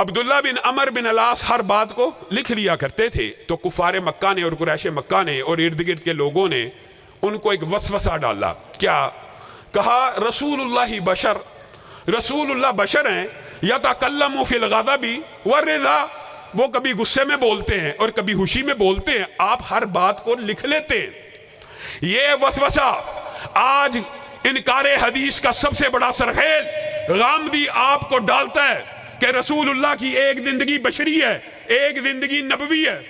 عبداللہ بن عمر بن العاص ہر بات کو لکھ لیا کرتے تھے، تو کفار مکہ نے اور قریش مکہ نے اور ارد گرد کے لوگوں نے ان کو ایک وسوسہ ڈالا۔ کیا کہا؟ رسول اللہ بشر، رسول اللہ بشر ہیں، یتکلم فی الغضب والرضا، وہ کبھی غصے میں بولتے ہیں اور کبھی خوشی میں بولتے ہیں، آپ ہر بات کو لکھ لیتے ہیں۔ یہ وسوسہ آج انکار حدیث کا سب سے بڑا سرخیل غامدی آپ کو ڈالتا ہے کہ رسول اللہ کی ایک زندگی بشری ہے، ایک زندگی نبوی ہے۔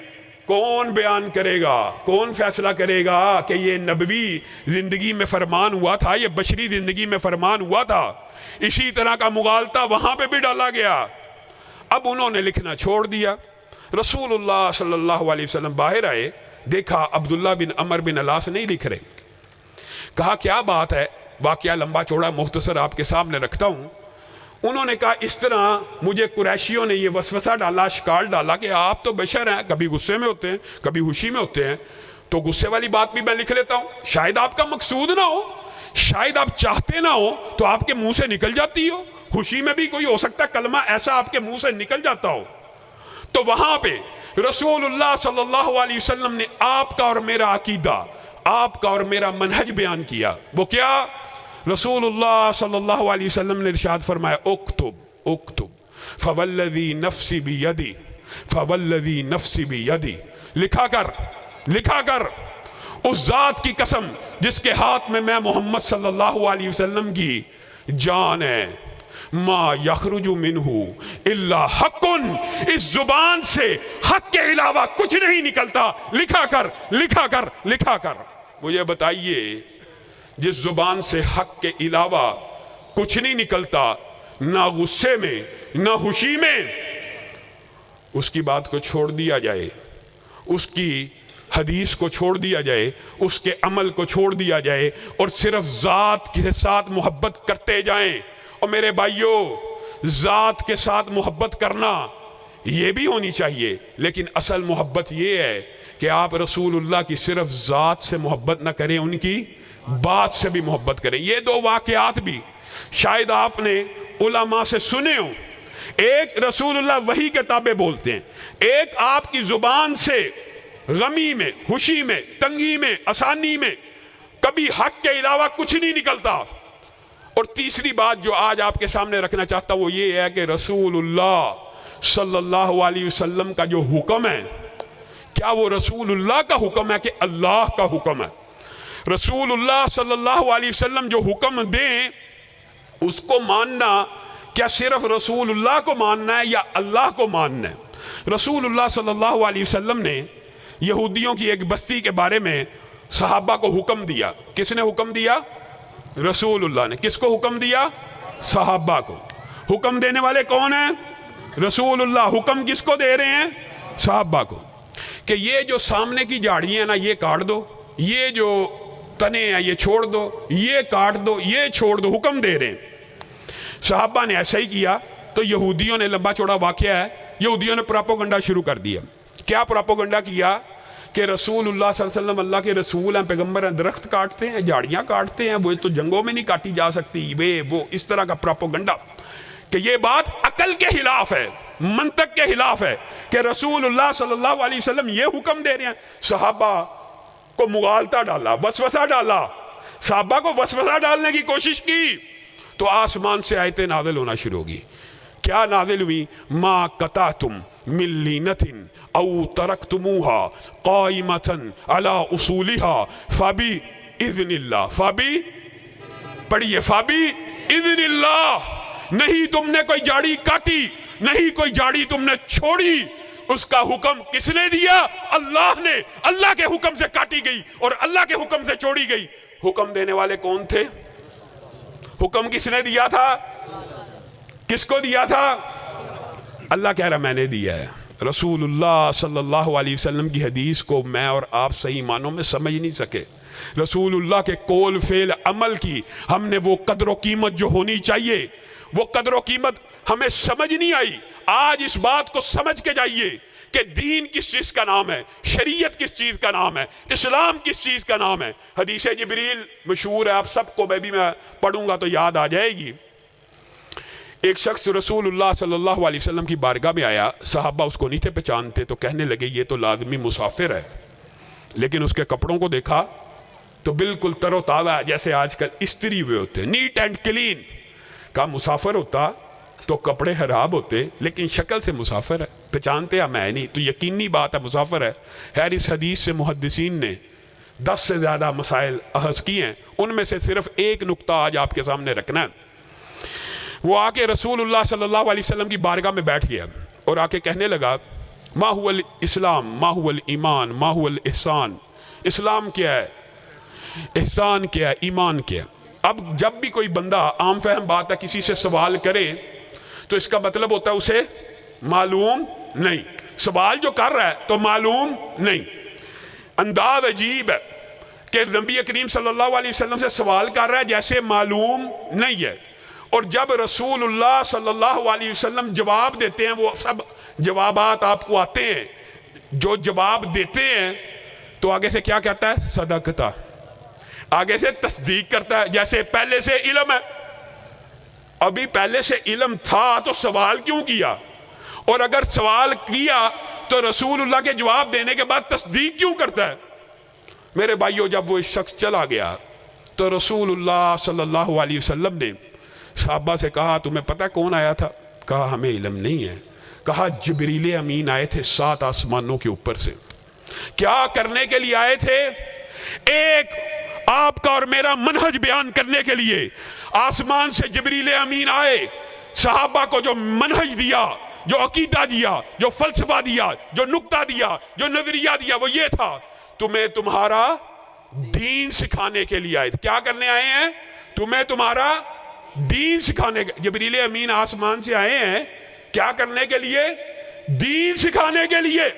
کون بیان کرے گا، کون فیصلہ کرے گا کہ یہ نبوی زندگی میں فرمان ہوا تھا، یہ بشری زندگی میں فرمان ہوا تھا؟ اسی طرح کا مغالطہ وہاں پہ بھی ڈالا گیا۔ اب انہوں نے لکھنا چھوڑ دیا۔ رسول اللہ صلی اللہ علیہ وسلم باہر آئے، دیکھا عبداللہ بن عمر بن العاص نہیں لکھ رہے۔ کہا کیا بات ہے؟ واقعہ لمبا چوڑا مختصر آپ کے سامنے رکھتا ہوں۔ انہوں نے کہا اس طرح مجھے قریشیوں نے یہ وسوسہ ڈالا، شکال ڈالا کہ آپ تو بشر ہیں، کبھی غصے میں ہوتے ہیں کبھی خوشی میں ہوتے ہیں، تو غصے والی بات بھی میں لکھ لیتا ہوں، شاید آپ کا مقصود نہ ہو، شاید آپ چاہتے نہ ہو تو آپ کے منہ سے نکل جاتی ہو، خوشی میں بھی کوئی ہو سکتا کلمہ ایسا آپ کے منہ سے نکل جاتا ہو۔ تو وہاں پہ رسول اللہ صلی اللہ علیہ وسلم نے آپ کا اور میرا عقیدہ، آپ کا اور میرا منہج بیان کیا۔ وہ کیا؟ رسول اللہ صلی اللہ علیہ وسلم نے ارشاد فرمایا اکتب اکتب فوالذی نفسی بیدی فوالذی نفسی بیدی، لکھا کر اس ذات کی قسم جس کے ہاتھ میں محمد صلی اللہ علیہ وسلم کی جان ہے، ما یخرج منہ الا حق، اس زبان سے حق کے علاوہ کچھ نہیں نکلتا، لکھا کر۔ مجھے بتائیے جس زبان سے حق کے علاوہ کچھ نہیں نکلتا، نہ غصے میں نہ خوشی میں، اس کی بات کو چھوڑ دیا جائے، اس کی حدیث کو چھوڑ دیا جائے، اس کے عمل کو چھوڑ دیا جائے اور صرف ذات کے ساتھ محبت کرتے جائیں۔ اور میرے بھائیوں، ذات کے ساتھ محبت کرنا یہ بھی ہونی چاہیے، لیکن اصل محبت یہ ہے کہ آپ رسول اللہ کی صرف ذات سے محبت نہ کریں، ان کی بات سے بھی محبت کریں۔ یہ دو واقعات بھی شاید آپ نے علماء سے سنے ہوں۔ ایک رسول اللہ وحی کے تابع بولتے ہیں، ایک آپ کی زبان سے غمی میں، خوشی میں، تنگی میں، آسانی میں کبھی حق کے علاوہ کچھ نہیں نکلتا۔ اور تیسری بات جو آج آپ کے سامنے رکھنا چاہتا وہ یہ ہے کہ رسول اللہ صلی اللہ علیہ وسلم کا جو حکم ہے، کیا وہ رسول اللہ کا حکم ہے کہ اللہ کا حکم ہے؟ رسول اللہ صلی اللہ علیہ وسلم جو حکم دیں اس کو ماننا، کیا صرف رسول اللہ کو ماننا ہے یا اللہ کو ماننا ہے؟ رسول اللہ صلی اللہ علیہ وسلم نے یہودیوں کی ایک بستی کے بارے میں صحابہ کو حکم دیا۔ کس نے حکم دیا؟ رسول اللہ نے۔ کس کو حکم دیا؟ صحابہ کو۔ حکم دینے والے کون ہیں؟ رسول اللہ۔ حکم کس کو دے رہے ہیں؟ صحابہ کو، کہ یہ جو سامنے کی جھاڑیاں ہیں نا یہ کاٹ دو، یہ جو تنے ہیں یہ چھوڑ دو، یہ کاٹ دو، یہ چھوڑ دو، حکم دے رہے ہیں۔ صحابہ نے ایسا ہی کیا تو یہودیوں نے، لمبا چوڑا واقعہ ہے، یہودیوں نے پراپوگنڈا شروع کر دیا۔ کیا پراپوگنڈا کیا؟ کہ رسول اللہ صلی اللہ علیہ وسلم اللہ کے رسول ہیں، پیغمبر ہیں، درخت کاٹتے ہیں، جھاڑیاں کاٹتے ہیں، وہ تو جنگوں میں نہیں کاٹی جا سکتی، وہ اس طرح کا پراپوگنڈا، کہ یہ بات عقل کے خلاف ہے، منطق کے خلاف ہے کہ رسول اللہ صلی اللہ علیہ وسلم یہ حکم دے رہے ہیں۔ صحابہ کو مغالطہ ڈالا، وسوسہ ڈالا، صحابہ کو وسوسہ ڈالنے کی کوشش کی تو آسمان سے آیتیں نازل ہونا شروع ہوگی۔ کیا نازل ہوئی؟ ما قطعتم من لینۃ او ترکتموها قائمۃ علی اصولها فباذن اللہ، پڑھیے، فباذن اللہ، نہیں تم نے کوئی جاڑی کاٹی، نہیں کوئی جاڑی تم نے چھوڑی، اس کا حکم کس نے دیا؟ اللہ نے۔ اللہ کے حکم سے کاٹی گئی اور اللہ کے حکم سے چھوڑی گئی۔ حکم دینے والے کون تھے؟ حکم کس نے دیا تھا؟ کس کو دیا تھا؟ اللہ کہہ رہا میں نے دیا ہے۔ رسول اللہ صلی اللہ علیہ وسلم کی حدیث کو میں اور آپ صحیح معنوں میں سمجھ نہیں سکے۔ رسول اللہ کے قول فعل عمل کی ہم نے وہ قدر و قیمت جو ہونی چاہیے، وہ قدر و قیمت ہمیں سمجھ نہیں آئی۔ آج اس بات کو سمجھ کے جائیے کہ دین کس چیز کا نام ہے، شریعت کس چیز کا نام ہے، اسلام کس چیز کا نام ہے۔ حدیث جبریل مشہور ہے، آپ سب کو میں پڑھوں گا تو یاد آ جائے گی۔ ایک شخص رسول اللہ صلی اللہ علیہ وسلم کی بارگاہ میں آیا، صحابہ اس کو نہیں تھے پہچانتے، تو کہنے لگے یہ تو لازمی مسافر ہے، لیکن اس کے کپڑوں کو دیکھا تو بالکل تر و تازہ جیسے آج کل استری ہوئے ہوتے ہیں، نیٹ اینڈ کلین۔ کہا مسافر ہوتا تو کپڑے خراب ہوتے، لیکن شکل سے مسافر ہے، پہچانتے ہم ہے نہیں، تو یقینی بات ہے مسافر ہے۔ خیر اس حدیث سے محدثین نے 10 سے زیادہ مسائل اخذ کی ہیں، ان میں سے صرف ایک نقطہ آج آپ کے سامنے رکھنا ہے۔ وہ آ کے رسول اللہ صلی اللہ علیہ وسلم کی بارگاہ میں بیٹھ گیا اور آ کے کہنے لگا ما هو الاسلام ما هو الایمان ما هو الاحسان، اسلام کیا ہے، احسان کیا ہے، ایمان کیا ہے۔ اب جب بھی کوئی بندہ عام فہم بات ہے کسی سے سوال کرے تو اس کا مطلب ہوتا ہے اسے معلوم نہیں، سوال جو کر رہا ہے تو معلوم نہیں۔ انداز عجیب ہے کہ نبی کریم صلی اللہ علیہ وسلم سے سوال کر رہا ہے جیسے معلوم نہیں ہے، اور جب رسول اللہ صلی اللہ علیہ وسلم جواب دیتے ہیں، وہ سب جوابات آپ کو آتے ہیں، جو جواب دیتے ہیں تو آگے سے کیا کہتا ہے؟ صدقتا، آگے سے تصدیق کرتا ہے، جیسے پہلے سے علم ہے۔ ابھی پہلے سے علم تھا تو سوال کیوں کیا؟ اور اگر سوال کیا تو رسول اللہ کے جواب دینے کے بعد تصدیق کیوں کرتا ہے؟ میرے بھائیو، جب وہ اس شخص چلا گیا تو رسول اللہ صلی اللہ علیہ وسلم نے صحابہ سے کہا تمہیں پتہ کون آیا تھا؟ کہا ہمیں علم نہیں ہے۔ کہا جبریل امین آئے تھے 7 آسمانوں کے اوپر سے۔ کیا کرنے کے لیے آئے تھے؟ ایک آپ کا اور میرا منہج بیان کرنے کے لیے آسمان سے جبریل امین آئے، صحابہ کو جو منہج دیا، جو عقیدہ دیا، جو فلسفہ دیا، جو نقطہ دیا، جو نظریہ دیا، وہ یہ تھا تمہیں تمہارا دین سکھانے کے لیے آئے تھے۔ کیا کرنے آئے ہیں؟ تمہیں تمہارا دین سکھانے کے۔ جبریل امین آسمان سے آئے ہیں کیا کرنے کے لیے؟ دین سکھانے کے لیے۔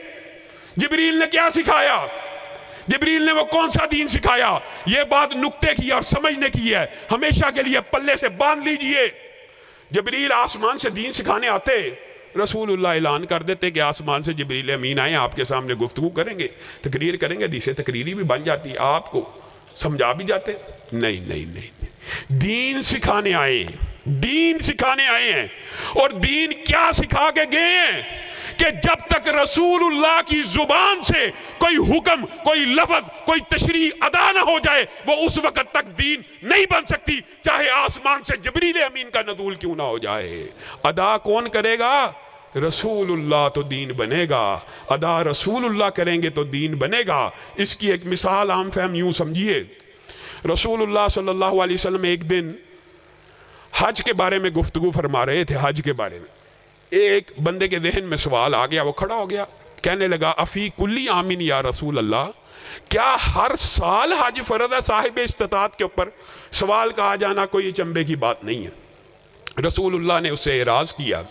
جبریل نے کیا سکھایا؟ جبریل نے وہ کون سا دین سکھایا؟ یہ بات نقطے کی اور سمجھنے کی ہے، ہمیشہ کے لیے پلے سے باندھ لیجئے۔ جبریل آسمان سے دین سکھانے آتے، رسول اللہ اعلان کر دیتے کہ آسمان سے جبریل امین آئے، آپ کے سامنے گفتگو کریں گے، تقریر کریں گے، حدیث تقریری بھی بن جاتی، آپ کو سمجھا بھی جاتے۔ نہیں، دین سکھانے آئے ہیں، دین سکھانے آئے ہیں۔ اور دین کیا سکھا کے گئے ہیں کہ جب تک رسول اللہ کی زبان سے کوئی حکم، کوئی لفظ، کوئی تشریح ادا نہ ہو جائے، وہ اس وقت تک دین نہیں بن سکتی، چاہے آسمان سے جبریل امین کا نزول کیوں نہ ہو جائے۔ ادا کون کرے گا؟ رسول اللہ، تو دین بنے گا۔ ادا رسول اللہ کریں گے تو دین بنے گا۔ اس کی ایک مثال عام فہم یوں سمجھیے، رسول اللہ صلی اللہ علیہ وسلم ایک دن حج کے بارے میں گفتگو فرما رہے تھے۔ حج کے بارے میں ایک بندے کے ذہن میں سوال آ گیا، وہ کھڑا ہو گیا، کہنے لگا افی کلی آمین یا رسول اللہ، کیا ہر سال حج فرض ہے صاحب استطاعت کے اوپر؟ سوال کا آ جانا کوئی چمبے کی بات نہیں ہے۔ رسول اللہ نے اسے اعراض کیا،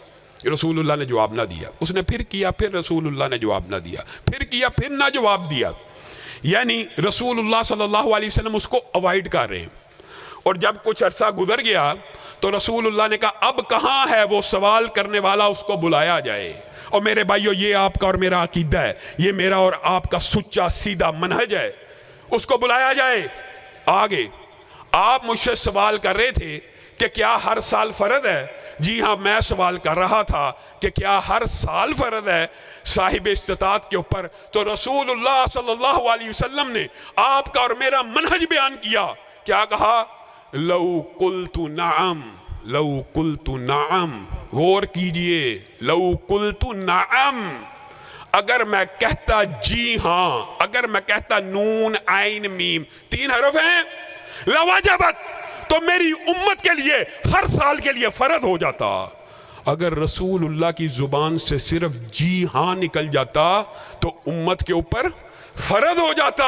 رسول اللہ نے جواب نہ دیا، اس نے پھر کیا، پھر رسول اللہ نے جواب نہ دیا، پھر کیا، پھر نہ جواب دیا۔ یعنی رسول اللہ صلی اللہ علیہ وسلم اس کو اوائڈ کر رہے ہیں۔ اور جب کچھ عرصہ گزر گیا تو رسول اللہ نے کہا اب کہاں ہے وہ سوال کرنے والا، اس کو بلایا جائے۔ اور میرے بھائیو، یہ آپ کا اور میرا عقیدہ ہے، یہ میرا اور آپ کا سچا سیدھا منہج ہے، اس کو بلایا جائے۔ آگے آپ مجھ سے سوال کر رہے تھے کہ کیا ہر سال فرض ہے؟ جی ہاں، میں سوال کر رہا تھا کہ کیا ہر سال فرض ہے صاحب استطاعت کے اوپر؟ تو رسول اللہ صلی اللہ علیہ وسلم نے آپ کا اور میرا منہج بیان کیا۔ کیا کہا؟ لو قلت نعم، لو قلت نعم، غور کیجئے، لو قلت نعم، اگر میں کہتا جی ہاں، اگر میں کہتا نون عین میم 3 حرف ہیں، لوجبت، تو میری امت کے لیے ہر سال کے لیے فرض ہو جاتا۔ اگر رسول اللہ کی زبان سے صرف جی ہاں نکل جاتا تو امت کے اوپر فرض ہو جاتا۔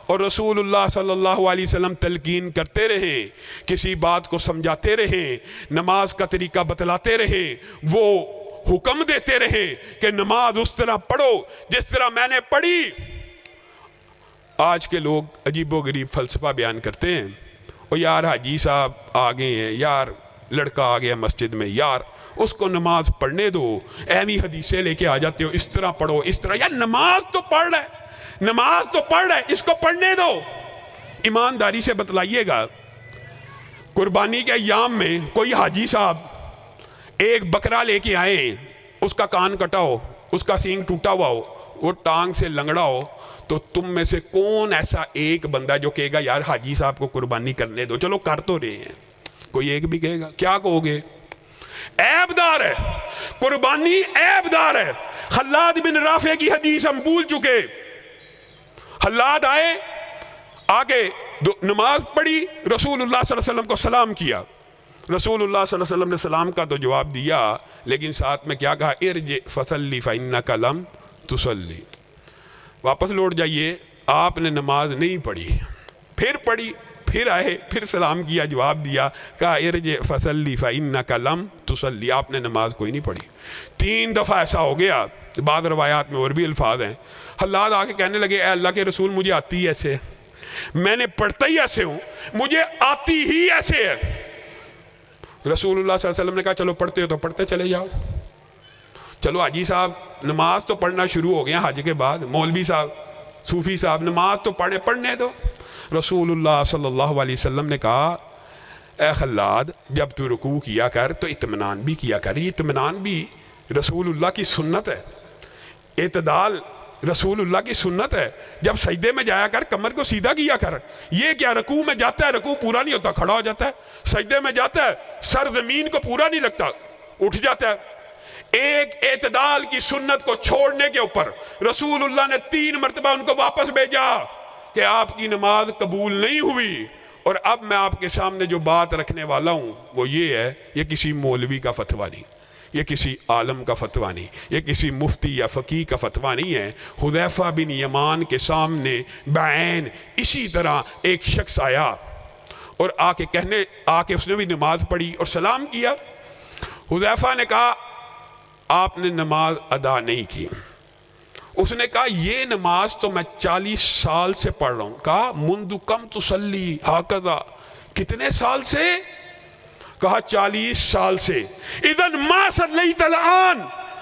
اور رسول اللہ صلی اللہ علیہ وسلم تلقین کرتے رہے، کسی بات کو سمجھاتے رہے، نماز کا طریقہ بتلاتے رہے، وہ حکم دیتے رہے کہ نماز اس طرح پڑھو جس طرح میں نے پڑھی۔ آج کے لوگ عجیب و غریب فلسفہ بیان کرتے ہیں، اور یار حاجی صاحب آ گئے ہیں، یار لڑکا آ گیا مسجد میں، یار اس کو نماز پڑھنے دو، ایویں حدیثیں لے کے آ جاتے ہو، اس طرح پڑھو، اس طرح۔ یار نماز تو پڑھ رہا ہے، نماز تو پڑھ رہا ہے، اس کو پڑھنے دو۔ ایمانداری سے بتلائیے گا، قربانی کے ایام میں کوئی حاجی صاحب ایک بکرا لے کے آئیں، اس کا کان کٹا ہو، اس کا سینگ ٹوٹا ہوا ہو، وہ ٹانگ سے لنگڑا ہو، تو تم میں سے کون ایسا ایک بندہ جو کہے گا یار حاجی صاحب کو قربانی کرنے دو، چلو کر تو رہے ہیں؟ کوئی ایک بھی کہے گا؟ کیا کہو گے؟ عیب دار ہے قربانی، عیب دار ہے۔ خلاد بن رافع کی حدیث ہم بھول چکے۔ خلاد آئے، آگے نماز پڑھی، رسول اللہ صلی اللہ علیہ وسلم کو سلام کیا، رسول اللہ صلی اللہ علیہ وسلم نے سلام کا تو جواب دیا، لیکن ساتھ میں کیا کہا؟ ارجع فصلی فإنک لم تصلی، واپس لوٹ جائیے، آپ نے نماز نہیں پڑھی۔ پھر پڑھی، پھر آئے، پھر سلام کیا، جواب دیا، کہا ارجع فصلی فإنک لم تصلی، آپ نے نماز کوئی نہیں پڑھی۔ 3 دفعہ ایسا ہو گیا، بعض روایات میں اور بھی الفاظ ہیں۔ حلاد آ کے کہنے لگے اے اللہ کے رسول مجھے آتی ہے ایسے، میں نے پڑھتا ہی ایسے ہوں، مجھے آتی ہی ایسے ہے۔ رسول اللہ صلی اللہ علیہ وسلم نے کہا چلو پڑھتے ہو تو پڑھتے چلے جاؤ، چلو حاجی صاحب نماز تو پڑھنا شروع ہو گیا حج کے بعد، مولوی صاحب صوفی صاحب نماز تو پڑھنے دو۔ رسول اللہ صلی اللہ علیہ وسلم نے کہا اے خلاد جب تو رکوع کیا کر تو اطمینان بھی کیا کر، یہ اطمینان بھی رسول اللہ کی سنت ہے، اعتدال رسول اللہ کی سنت ہے۔ جب سجدے میں جایا کر کمر کو سیدھا کیا کر، یہ کیا رکوع میں جاتا ہے رکوع پورا نہیں ہوتا کھڑا ہو جاتا ہے، سجدے میں جاتا ہے سر زمین کو پورا نہیں لگتا اٹھ جاتا ہے۔ ایک اعتدال کی سنت کو چھوڑنے کے اوپر رسول اللہ نے 3 مرتبہ ان کو واپس بھیجا کہ آپ کی نماز قبول نہیں ہوئی۔ اور اب میں آپ کے سامنے جو بات رکھنے والا ہوں وہ یہ ہے، یہ کسی مولوی کا فتویٰ نہیں، یہ کسی عالم کا فتویٰ نہیں، یہ کسی مفتی یا فقیہ کا فتویٰ نہیں ہے۔ حذیفہ بن یمان کے سامنے بعین اسی طرح ایک شخص آیا اور آ کے اس نے بھی نماز پڑھی اور سلام کیا۔ حذیفہ نے کہا آپ نے نماز ادا نہیں کی۔ اس نے کہا یہ نماز تو میں 40 سال سے پڑھ رہا ہوں۔ کہا منذ کم تصلی ہاکذا، کتنے سال سے؟ کہا 40 سال سے۔ اذن ما صلیت الآن،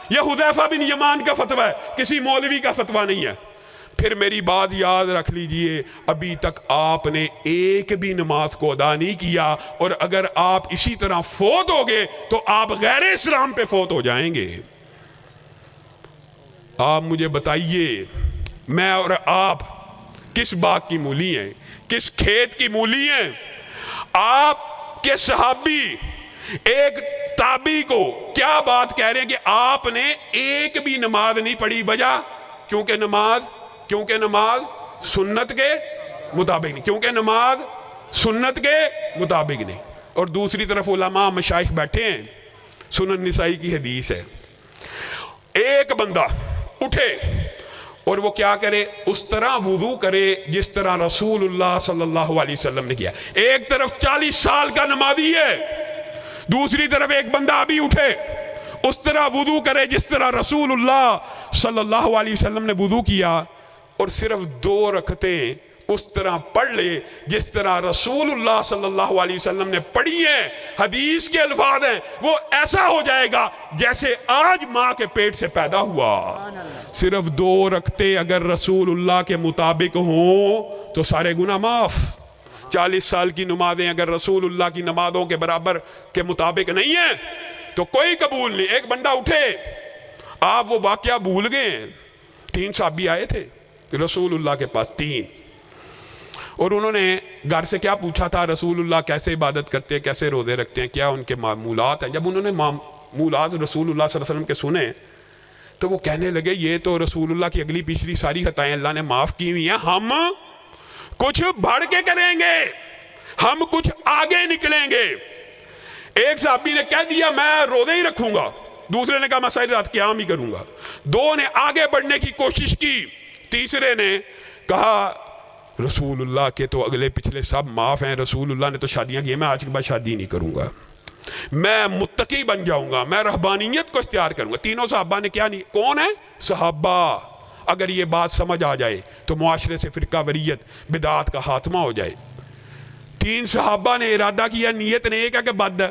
یہ حذیفہ بن یمان کا فتویٰ ہے، کسی مولوی کا فتویٰ نہیں ہے۔ پھر میری بات یاد رکھ لیجئے، ابھی تک آپ نے ایک بھی نماز کو ادا نہیں کیا، اور اگر آپ اسی طرح فوت ہوگے تو آپ غیر اسلام پہ فوت ہو جائیں گے۔ آپ مجھے بتائیے میں اور آپ کس باغ کی مولی ہیں، کس کھیت کی مولی ہیں؟ آپ کے صحابی ایک تابعی کو کیا بات کہہ رہے ہیں کہ آپ نے ایک بھی نماز نہیں پڑھی، وجہ کیونکہ نماز سنت کے مطابق نہیں، کیونکہ نماز سنت کے مطابق نہیں۔ اور دوسری طرف علماء مشائخ بیٹھے ہیں، سنن نسائی کی حدیث ہے، ایک بندہ اٹھے اور وہ کیا کرے؟ اس طرح وضو کرے جس طرح رسول اللہ صلی اللہ علیہ وسلم نے کیا۔ ایک طرف 40 سال کا نمازی ہے، دوسری طرف ایک بندہ ابھی اٹھے، اس طرح وضو کرے جس طرح رسول اللہ صلی اللہ علیہ وسلم نے وضو کیا، اور صرف 2 رکعتیں اس طرح پڑھ لے جس طرح رسول اللہ صلی اللہ علیہ وسلم نے پڑھی ہیں۔ حدیث کے الفاظ ہیں وہ ایسا ہو جائے گا جیسے آج ماں کے پیٹ سے پیدا ہوا۔ صرف 2 رکعتیں اگر رسول اللہ کے مطابق ہوں تو سارے گناہ معاف۔ 40 سال کی نمازیں اگر رسول اللہ کی نمازوں کے برابر کے مطابق نہیں ہیں تو کوئی قبول نہیں۔ ایک بندہ اٹھے، آپ وہ واقعہ بھول گئے ہیں، 3 صحابی آئے تھے رسول اللہ کے پاس، 3، اور انہوں نے گھر سے کیا پوچھا تھا؟ رسول اللہ کیسے عبادت کرتے ہیں، کیسے روزے رکھتے ہیں، کیا ان کے معمولات ہیں؟ جب انہوں نے معمولات رسول اللہ صلی اللہ علیہ وسلم کے سنے تو وہ کہنے لگے یہ تو رسول اللہ کی اگلی پچھلی ساری خطائیں اللہ نے معاف کی ہوئی ہیں، ہم کچھ بڑھ کے کریں گے، ہم کچھ آگے نکلیں گے۔ ایک صحابی نے کہہ دیا میں روزے ہی رکھوں گا، دوسرے نے کہا میں ساری رات قیام ہی کروں گا۔ 2 نے آگے بڑھنے کی کوشش کی، تیسرے نے کہا رسول اللہ کے تو اگلے پچھلے سب معاف ہیں، رسول اللہ نے تو شادیاں کی ہیں، میں آج کے بعد شادی نہیں کروں گا، میں متقی بن جاؤں گا، میں رہبانیت کو اختیار کروں گا۔ 3 صحابہ نے کیا نہیں؟ کون ہے؟ صحابہ۔ اگر یہ بات سمجھ آ جائے تو معاشرے سے فرقہ وریت بدعات کا خاتمہ ہو جائے۔ 3 صحابہ نے ارادہ کیا، نیت نے ایک ہے کہ بد ہے۔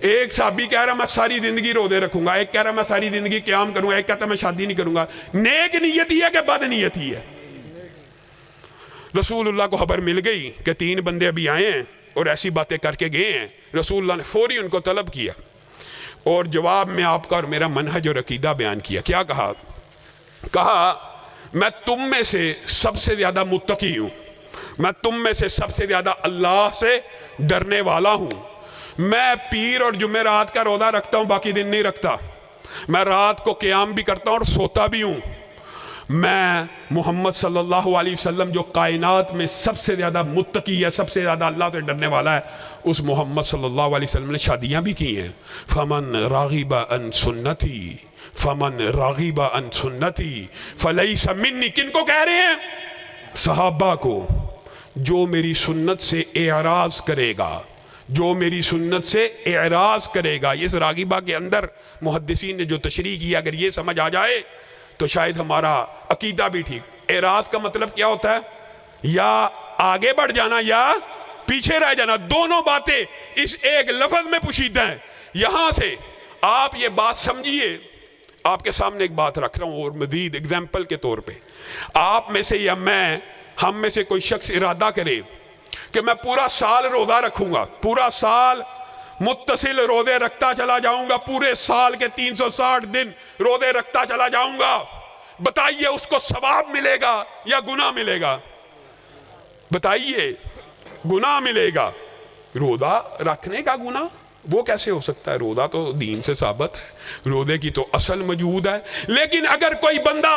ایک صحابی کہہ رہا میں ساری زندگی روزے رکھوں گا، ایک کہہ رہا میں ساری زندگی قیام کروں گا، ایک کہتا میں شادی نہیں کروں گا۔ نیک نیت ہی ہے کہ بد نیت ہی ہے؟ رسول اللہ کو خبر مل گئی کہ 3 بندے ابھی آئے ہیں اور ایسی باتیں کر کے گئے ہیں۔ رسول اللہ نے فوری ان کو طلب کیا، اور جواب میں آپ کا اور میرا منہج اور عقیدہ بیان کیا. کیا کہا؟ کہا میں تم میں سے سب سے زیادہ متقی ہوں, میں تم میں سے سب سے زیادہ اللہ سے ڈرنے والا ہوں. میں پیر اور جمعرات کا روزہ رکھتا ہوں, باقی دن نہیں رکھتا. میں رات کو قیام بھی کرتا ہوں اور سوتا بھی ہوں. میں محمد صلی اللہ علیہ وسلم جو کائنات میں سب سے زیادہ متقی ہے, سب سے زیادہ اللہ سے ڈرنے والا ہے, اس محمد صلی اللہ علیہ وسلم نے شادیاں بھی کی ہیں. فمن راغب عن سنتی فمن راغب عن سنتی فلیس منی. کن کو کہہ رہے ہیں؟ صحابہ کو. جو میری سنت سے اعراض کرے گا, جو میری سنت سے اعراض کرے گا. اس راغبہ کے اندر محدثین نے جو تشریح کی, اگر یہ سمجھ آ جائے تو شاید ہمارا عقیدہ بھی ٹھیک. اعراض کا مطلب کیا ہوتا ہے؟ یا آگے بڑھ جانا یا پیچھے رہ جانا. دونوں باتیں اس ایک لفظ میں پوشیدہ ہیں. یہاں سے آپ یہ بات سمجھیے. آپ کے سامنے ایک بات رکھ رہا ہوں اور مزید اگزامپل کے طور پہ, آپ میں سے یا میں, ہم میں سے کوئی شخص ارادہ کرے کہ میں پورا سال روزہ رکھوں گا, پورا سال متصل روزے رکھتا چلا جاؤں گا, پورے سال کے 360 دن روزے رکھتا چلا جاؤں گا. بتائیے اس کو ثواب ملے گا یا گناہ ملے گا؟ بتائیے. گناہ ملے گا. روزہ رکھنے کا گناہ وہ کیسے ہو سکتا ہے؟ روزہ تو دین سے ثابت ہے, روزے کی تو اصل موجود ہے. لیکن اگر کوئی بندہ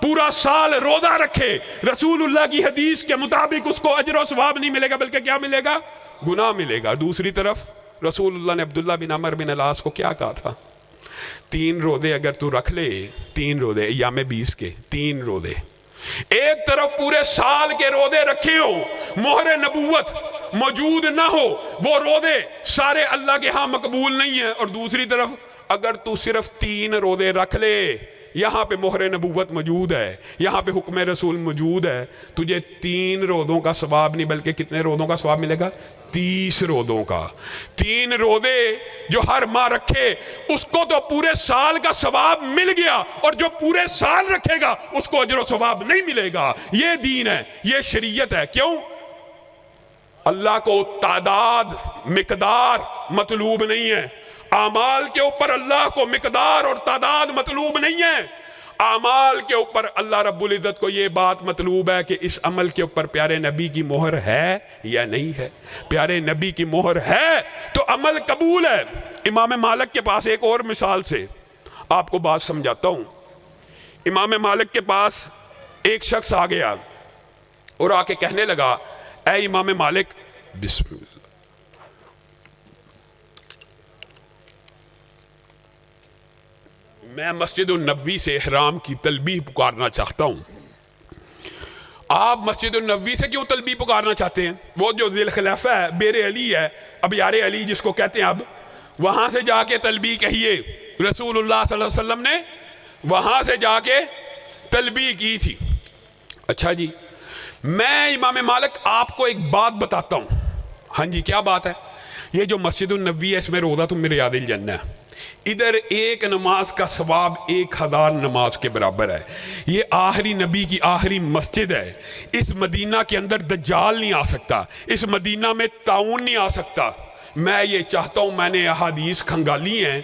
پورا سال روزہ رکھے, رسول اللہ کی حدیث کے مطابق اس کو اجر و ثواب نہیں ملے گا, بلکہ کیا ملے گا؟ گناہ ملے گا. دوسری طرف رسول اللہ نے عبداللہ بن عمر بن العاص کو کیا کہا تھا؟ 3 روزے اگر تو رکھ لے, 3 روزے ایام 20 کے 3 روزے, ایک طرف پورے سال کے روزے رکھے ہو, مہر نبوت موجود نہ ہو, وہ روزے سارے اللہ کے ہاں مقبول نہیں ہیں. اور دوسری طرف اگر تو صرف 3 روزے رکھ لے, یہاں پہ مہر نبوت موجود ہے, یہاں پہ حکم رسول موجود ہے, تجھے 3 روزوں کا ثواب نہیں بلکہ کتنے روزوں کا ثواب ملے گا؟ 30 روزوں کا. 3 روزے جو ہر ماہ رکھے اس کو تو پورے سال کا ثواب مل گیا, اور جو پورے سال رکھے گا اس کو اجر و ثواب نہیں ملے گا. یہ دین ہے, یہ شریعت ہے. کیوں؟ اللہ کو تعداد مقدار مطلوب نہیں ہے. اعمال کے اوپر اللہ کو مقدار اور تعداد مطلوب نہیں ہے. اعمال کے اوپر اللہ رب العزت کو یہ بات مطلوب ہے کہ اس عمل کے اوپر پیارے نبی کی مہر ہے یا نہیں ہے. پیارے نبی کی مہر ہے تو عمل قبول ہے. امام مالک کے پاس ایک اور مثال سے آپ کو بات سمجھاتا ہوں. امام مالک کے پاس ایک شخص آ گیا اور آ کے کہنے لگا, اے امام مالک, بسم اللہ, میں مسجد النبوی سے احرام کی تلبیہ پکارنا چاہتا ہوں. آپ مسجد النبوی سے کیوں تلبیہ پکارنا چاہتے ہیں؟ وہ جو ذی الخلیفہ ہے, بیر علی ہے, اب یار علی جس کو کہتے ہیں, اب وہاں سے جا کے تلبیہ کہیے. رسول اللہ صلی اللہ علیہ وسلم نے وہاں سے جا کے تلبیہ کی تھی. اچھا جی, میں امام مالک آپ کو ایک بات بتاتا ہوں. ہاں جی, کیا بات ہے؟ یہ جو مسجد النبوی ہے اس میں روضہ تم میرے یاد الجنہ ہے. ادھر ایک نماز کا ثواب 1000 نماز کے برابر ہے. یہ آخری نبی کی آخری مسجد ہے. اس مدینہ کے اندر دجال نہیں آ سکتا, اس مدینہ میں طاعون نہیں آ سکتا. میں یہ چاہتا ہوں, میں نے احادیث کھنگالی ہیں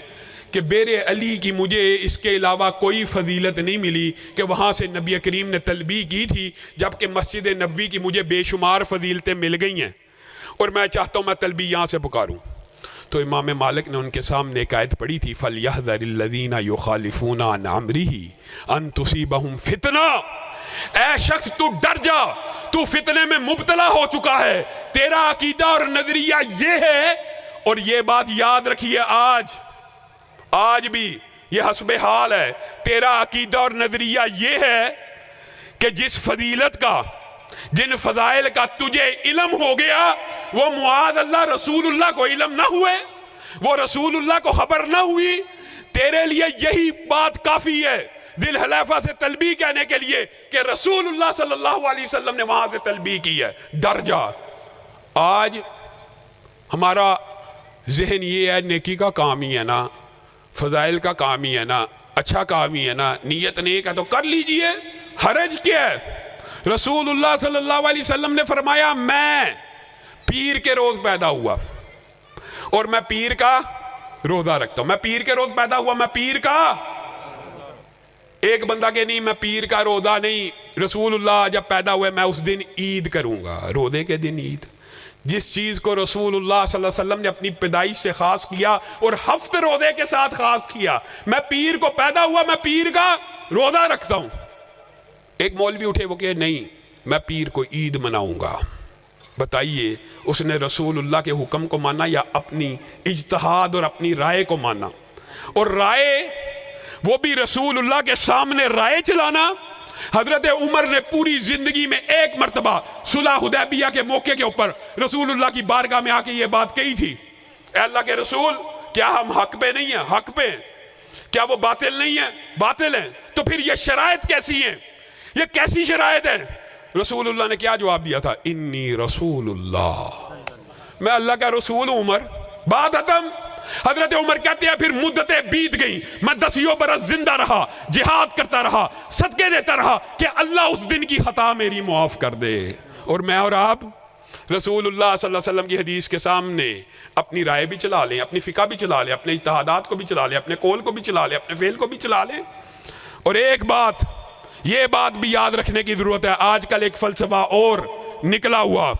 کہ بیر علی کی مجھے اس کے علاوہ کوئی فضیلت نہیں ملی کہ وہاں سے نبی کریم نے تلبیہ کی تھی, جبکہ مسجد نبوی کی مجھے بے شمار فضیلتیں مل گئی ہیں, اور میں چاہتا ہوں میں تلبیہ یہاں سے پکاروں. تو امام مالک نے ان کے سامنے ایک آیت پڑھی تھی, فَلْيَحْذَرِ الَّذِينَ يُخَالِفُونَ عَنْ أَمْرِهِ أَن تُصِيبَهُمْ فِتْنَةٌ. اے شخص تو ڈر جا, تو فتنے میں مبتلا ہو چکا ہے. تیرا عقیدہ اور نظریہ یہ ہے, اور یہ بات یاد رکھیے, آج بھی یہ حسب حال ہے. تیرا عقیدہ اور نظریہ یہ ہے کہ جس فضیلت کا, جن فضائل کا تجھے علم ہو گیا, وہ معاذ اللہ رسول اللہ کو علم نہ ہوئے, وہ رسول اللہ کو خبر نہ ہوئی. تیرے لیے یہی بات کافی ہے ذی الحلیفہ سے تلبیہ کہنے کے لیے کہ رسول اللہ صلی اللہ علیہ وسلم نے وہاں سے تلبیہ کی ہے. ڈر جا. آج ہمارا ذہن یہ ہے, نیکی کا کام ہی ہے نا, فضائل کا کام ہی ہے نا, اچھا کام ہی ہے نا, نیت نیک ہے تو کر لیجئے, حرج کیا ہے؟ رسول اللہ صلی اللہ علیہ وسلم نے فرمایا, میں پیر کے روز پیدا ہوا, اور میں پیر کا روزہ رکھتا ہوں. میں پیر کے روز پیدا ہوا, میں پیر کا. ایک بندہ کہ نہیں میں پیر کا روزہ نہیں, رسول اللہ جب پیدا ہوئے میں اس دن عید کروں گا. روزے کے دن عید, جس چیز کو رسول اللہ صلی اللہ علیہ وسلم نے اپنی پیدائش سے خاص کیا اور ہفت روزے کے ساتھ خاص کیا. میں پیر کو پیدا ہوا, میں پیر کا روزہ رکھتا ہوں. ایک مولوی اٹھے, وہ کہ نہیں میں پیر کو عید مناؤں گا. بتائیے اس نے رسول اللہ کے حکم کو مانا یا اپنی اجتہاد اور اپنی رائے کو مانا؟ اور رائے وہ بھی رسول اللہ کے سامنے رائے چلانا. حضرت عمر نے پوری زندگی میں ایک مرتبہ صلح حدیبیہ کے موقع کے اوپر رسول اللہ کی بارگاہ میں آ کے یہ بات کہی تھی, اے اللہ کے رسول کیا ہم حق پہ نہیں ہیں؟ حق پہ. کیا وہ باطل نہیں ہیں؟ باطل ہیں. تو پھر یہ شرائط کیسی ہیں؟ یہ کیسی شرائط ہیں؟ رسول اللہ نے کیا جواب دیا تھا؟ انی رسول اللہ, میں اللہ کا رسول ہوں عمر. بات ختم. حضرت عمر کہتے ہیں پھر مدتیں بیت گئی, میں 10 برس زندہ رہا, جہاد کرتا رہا, صدقے دیتا رہا کہ اللہ اس دن کی خطا میری معاف کر دے. اور میں اور آپ رسول اللہ صلی اللہ علیہ وسلم کی حدیث کے سامنے اپنی رائے بھی چلا لیں, اپنی فقہ بھی چلا لیں, اپنے اجتہادات کو بھی چلا لیں, اپنے قول کو بھی چلا لیں, اپنے فعل کو بھی چلا لیں. اور ایک بات, یہ بات بھی یاد رکھنے کی ضرورت ہے, آج کل ایک فلسفہ اور نکلا ہوا,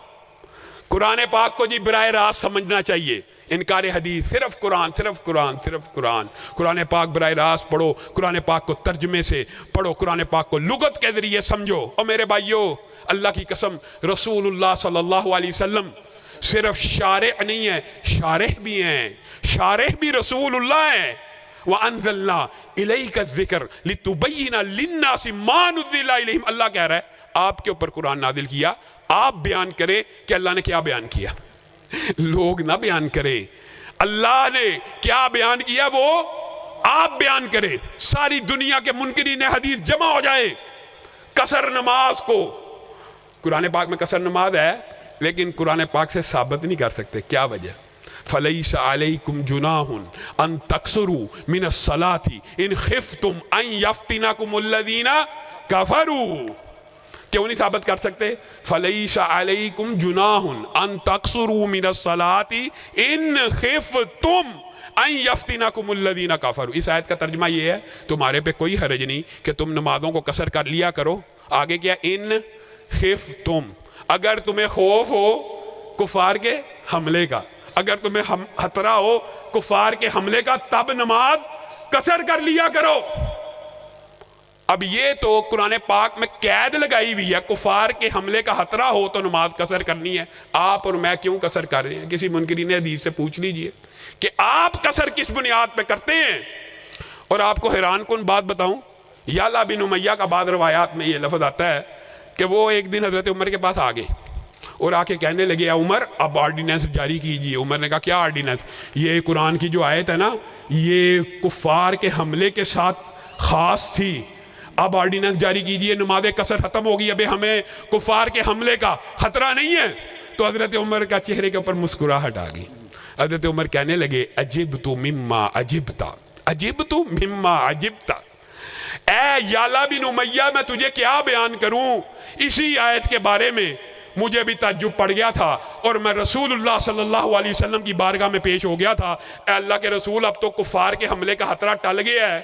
قرآن پاک کو جی براہ راست سمجھنا چاہیے. انکار حدیث, صرف قرآن, صرف قرآن, صرف قرآن. قرآن پاک براہ راست پڑھو, قرآن پاک کو ترجمے سے پڑھو, قرآن پاک کو لغت کے ذریعے سمجھو. اور میرے بھائیو, اللہ کی قسم رسول اللہ صلی اللہ علیہ وسلم صرف شارع نہیں ہے, شارح بھی ہیں. شارح بھی رسول اللہ ہیں. وَأَنزَلْنَا إِلَيْكَ الذِّكْرَ لِتُبَيِّنَ لِلنَّاسِ مَا نُزِّلَ إِلَيْهِمْ. اللہ کہہ رہا ہے آپ کے اوپر قرآن نازل کیا, آپ بیان کریں کہ اللہ نے کیا بیان کیا. لوگ نہ بیان کریں, اللہ نے کیا بیان کیا وہ آپ بیان کریں. ساری دنیا کے منکرین حدیث جمع ہو جائے. قصر نماز کو, قرآن پاک میں قصر نماز ہے لیکن قرآن پاک سے ثابت نہیں کر سکتے. کیا وجہ؟ فَلَيْسَ عَلَيْكُمْ جُنَاحٌ أَن تَقْصُرُوا مِنَ الصَّلَاةِ إِنْ خِفْتُمْ أَن يَفْتِنَكُمُ الَّذِينَ كَفَرُوا. کیوں نہیں ثابت کر سکتے؟ فَلَيْسَ عَلَيْكُمْ جُنَاحٌ أَن تَقْصُرُوا مِنَ الصَّلَاةِ إِنْ خِفْتُمْ أَن يَفْتِنَكُمُ الَّذِينَ كَفَرُوا. اس آیت کا ترجمہ یہ ہے تمہارے پہ کوئی حرج نہیں کہ تم نمازوں کو قصر کر لیا کرو. آگے کیا؟ ان خفتم, اگر تمہیں خوف ہو کفار کے حملے کا, اگر تمہیں خطرہ ہو کفار کے حملے کا, تب نماز قصر کر لیا کرو. اب یہ تو قرآن پاک میں قید لگائی ہوئی ہے, کفار کے حملے کا خطرہ ہو تو نماز قصر کرنی ہے. آپ اور میں کیوں قصر کر رہے ہیں؟ کسی منکرین حدیث سے پوچھ لیجئے کہ آپ قصر کس بنیاد پہ کرتے ہیں. اور آپ کو حیران کن بات بتاؤں, یعلا بن امیہ کا بعض روایات میں یہ لفظ آتا ہے کہ وہ ایک دن حضرت عمر کے پاس آگئے اور آ کے کہنے لگے, عمر اب آرڈیننس جاری کیجئے. عمر نے کہا کیا آرڈیننس؟ یہ قرآن کی جو آیت ہے نا یہ کفار کے حملے کے ساتھ خاص تھی, اب آرڈیننس جاری کیجئے, نماز قصر ختم ہوگی, ابھی ہمیں کفار کے حملے کا خطرہ نہیں ہے. تو حضرت عمر کا چہرے کے اوپر مسکراہٹ آ گئی. حضرت عمر کہنے لگے عجبت مما عجبتا, عجبت مما عجبتا. اے یعلا بن امیہ میں تجھے کیا بیان کروں, اسی آیت کے بارے میں مجھے بھی تعجب پڑ گیا تھا اور میں رسول اللہ صلی اللہ علیہ وسلم کی بارگاہ میں پیش ہو گیا تھا. اے اللہ کے رسول اب تو کفار کے حملے کا خطرہ ٹل گیا ہے,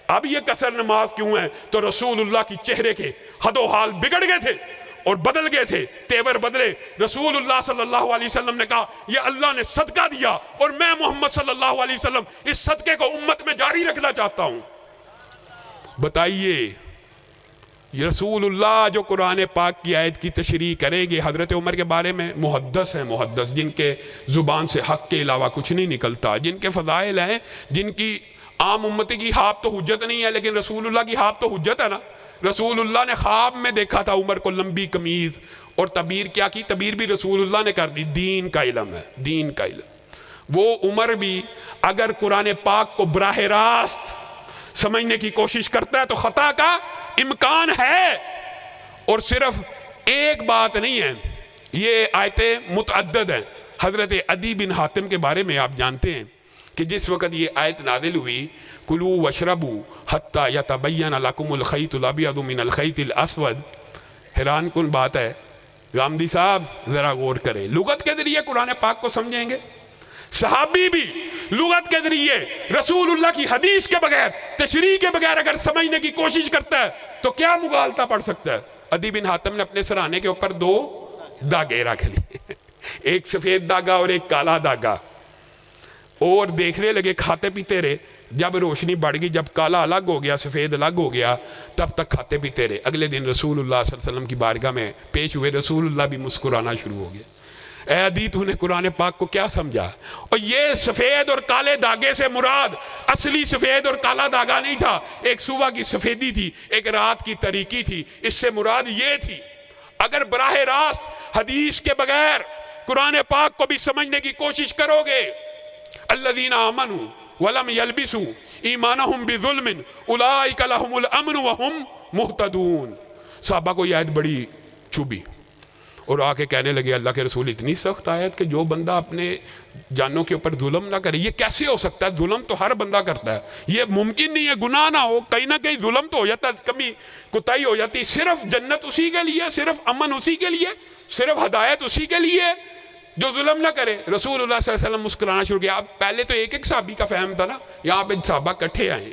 اب یہ قصر نماز کیوں ہے؟ تو رسول اللہ کی چہرے کے حد و حال بگڑ گئے تھے اور بدل گئے تھے, تیور بدلے. رسول اللہ صلی اللہ علیہ وسلم نے کہا یہ اللہ نے صدقہ دیا اور میں محمد صلی اللہ علیہ وسلم اس صدقے کو امت میں جاری رکھنا چاہتا ہوں. بتائیے رسول اللہ جو قرآن پاک کی آیت کی تشریح کریں گے, حضرت عمر کے بارے میں محدث ہیں, محدث جن کے زبان سے حق کے علاوہ کچھ نہیں نکلتا, جن کے فضائل ہیں, جن کی عام امتی کی خواب تو حجت نہیں ہے لیکن رسول اللہ کی خواب تو حجت ہے نا. رسول اللہ نے خواب میں دیکھا تھا عمر کو لمبی قمیض, اور تعبیر کیا کی؟ تعبیر بھی رسول اللہ نے کر دی. دین کا علم ہے, دین کا علم. وہ عمر بھی اگر قرآن پاک کو براہ راست سمجھنے کی کوشش کرتا ہے تو خطا کا امکان ہے. اور صرف ایک بات نہیں ہے, یہ آیتیں متعدد ہیں. حضرت عدی بن حاتم کے بارے میں آپ جانتے ہیں کہ جس وقت یہ آیت نازل ہوئی کلوا واشربوا حتی یتبین لکم الخیط الابیض من الخیط الاسود, حیران کن بات ہے. غامدی صاحب ذرا غور کریں, لغت کے ذریعے قرآن پاک کو سمجھیں گے. صحابی بھی لغت کے ذریعے رسول اللہ کی حدیث کے بغیر، تشریح کے بغیر اگر سمجھنے کی کوشش کرتا ہے تو کیا مغالطہ پڑ سکتا ہے؟ عدی بن حاتم نے اپنے سرانے کے اوپر 2 داغے رکھ لیے، ایک سفید داغا اور ایک کالا داغا، اور دیکھنے لگے، کھاتے پیتے رہے۔ جب روشنی بڑھ گئی، جب کالا الگ ہو گیا، سفید الگ ہو گیا، تب تک کھاتے پیتے رہے۔ اگلے دن رسول اللہ صلی اللہ علیہ وسلم کی بارگاہ میں پیش ہوئے، رسول اللہ بھی مسکرانا شروع ہو گئے۔ اے عدی، تو نے قرآن پاک کو کیا سمجھا؟ اور یہ سفید اور کالے داغے سے مراد اصلی سفید اور کالا داغا نہیں تھا، ایک صبح کی سفیدی تھی، ایک رات کی تاریکی تھی، اس سے مراد یہ تھی۔ اگر براہ راست حدیث کے بغیر قرآن پاک کو بھی سمجھنے کی کوشش کرو گے، الذین آمنوا ولم یلبسوا ایمانہم بظلم اولئک لہم الامن وہم مہتدون۔ صحابہ کو یہ آیت بڑی چوبی اور آ کے کہنے لگے، اللہ کے رسول اتنی سخت آیت کہ جو بندہ اپنے جانوں کے اوپر ظلم نہ کرے، یہ کیسے ہو سکتا ہے؟ ظلم تو ہر بندہ کرتا ہے، یہ ممکن نہیں ہے گناہ نہ ہو، کہیں نہ کہیں ظلم تو ہو جاتا ہے، کمی کوتاہی ہو جاتی، صرف جنت اسی کے لیے، صرف امن اسی کے لیے، صرف ہدایت اسی کے لیے جو ظلم نہ کرے۔ رسول اللہ صلی اللہ علیہ وسلم مسکرانا شروع کیا۔ اب پہلے تو ایک صحابی کا فہم تھا نا، یہاں پہ صحابہ کٹھے آئے،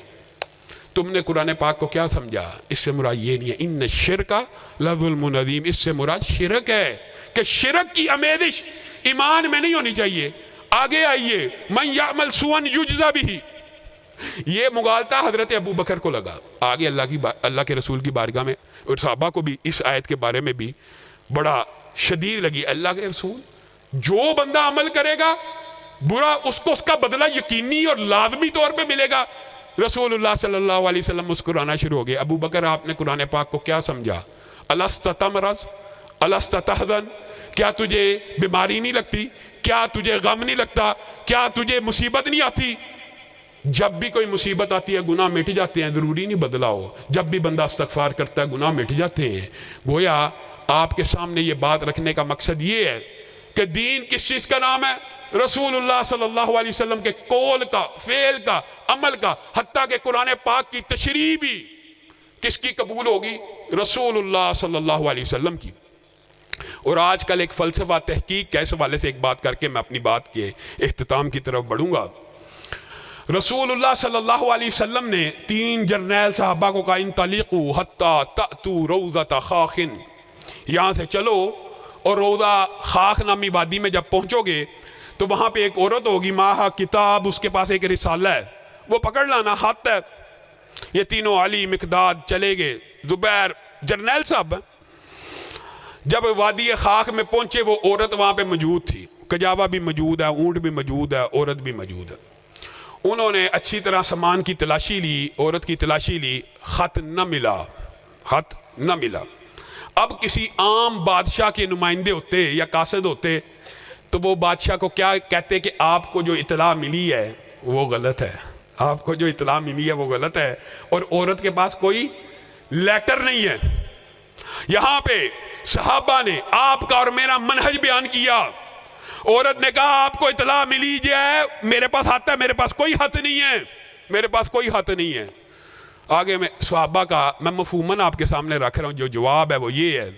تم نے قرآن پاک کو کیا سمجھا؟ اس سے مراد یہ نہیں ہے، ان الشرک لظلم عظیم، اس سے مراد شرک ہے کہ شرک کی آمیزش ایمان میں نہیں ہونی چاہیے۔ آگے آئیے، من یعمل سوءا یجزا بہ، یہ مغالطہ حضرت ابو بکر کو لگا۔ آگے اللہ کے رسول کی بارگاہ میں اور صحابہ کو بھی اس آیت کے بارے میں بھی بڑا شدید لگی۔ اللہ کے رسول، جو بندہ عمل کرے گا برا، اس کو اس کا بدلہ یقینی اور لازمی طور پہ ملے گا۔ رسول اللہ صلی اللہ علیہ وسلم مسکرانا شروع ہو گئے۔ ابو بکر، آپ نے قرآن پاک کو کیا سمجھا؟ الست تمرض الست تحزن، کیا تجھے بیماری نہیں لگتی؟ کیا تجھے غم نہیں لگتا؟ کیا تجھے مصیبت نہیں آتی؟ جب بھی کوئی مصیبت آتی ہے گناہ مٹ جاتے ہیں، ضروری نہیں بدلا ہو، جب بھی بندہ استغفار کرتا ہے گناہ مٹ جاتے ہیں۔ گویا آپ کے سامنے یہ بات رکھنے کا مقصد یہ ہے کہ دین کس چیز کا نام ہے؟ رسول اللہ صلی اللہ علیہ وسلم کے قول کا، فعل کا، عمل کا، حتیٰ کہ قرآن پاک کی تشریح بھی کس کی قبول ہوگی؟ رسول اللہ صلی اللہ علیہ وسلم کی۔ اور آج کل ایک فلسفہ تحقیق کے اس حوالے سے ایک بات کر کے میں اپنی بات کے اختتام کی طرف بڑھوں گا۔ رسول اللہ صلی اللہ علیہ وسلم نے 3 جرنیل صحابہ کو کہا، انطلقوا حتی تأتوا روضۃ خاخ، یہاں سے چلو اور روضہ خاخ نامی وادی میں جب پہنچو گے تو وہاں پہ ایک عورت ہوگی، ماہا کتاب، اس کے پاس ایک رسالہ ہے، وہ پکڑ لانا، ہاتھ ہے۔ یہ تینوں علی، مقداد چلے گئے، زبیر جرنیل صاحب۔ جب وادی خاخ میں پہنچے وہ عورت وہاں پہ موجود تھی، کجاوا بھی موجود ہے، اونٹ بھی موجود ہے، عورت بھی موجود ہے۔ انہوں نے اچھی طرح سامان کی تلاشی لی، عورت کی تلاشی لی، خط نہ ملا، خط نہ ملا۔ اب کسی عام بادشاہ کے نمائندے ہوتے یا قاصد ہوتے تو وہ بادشاہ کو کیا کہتے کہ آپ کو جو اطلاع ملی ہے وہ غلط ہے، آپ کو جو اطلاع ملی ہے وہ غلط ہے، اور عورت کے پاس کوئی لیٹر نہیں ہے۔ یہاں پہ صحابہ نے آپ کا اور میرا منہج بیان کیا۔ عورت نے کہا آپ کو اطلاع ملی جائے، میرے پاس خط ہے، میرے پاس کوئی خط نہیں ہے، میرے پاس کوئی خط نہیں ہے۔ آگے میں صحابہ کا میں مفہوماً آپ کے سامنے رکھ رہا ہوں، جو جواب ہے وہ یہ ہے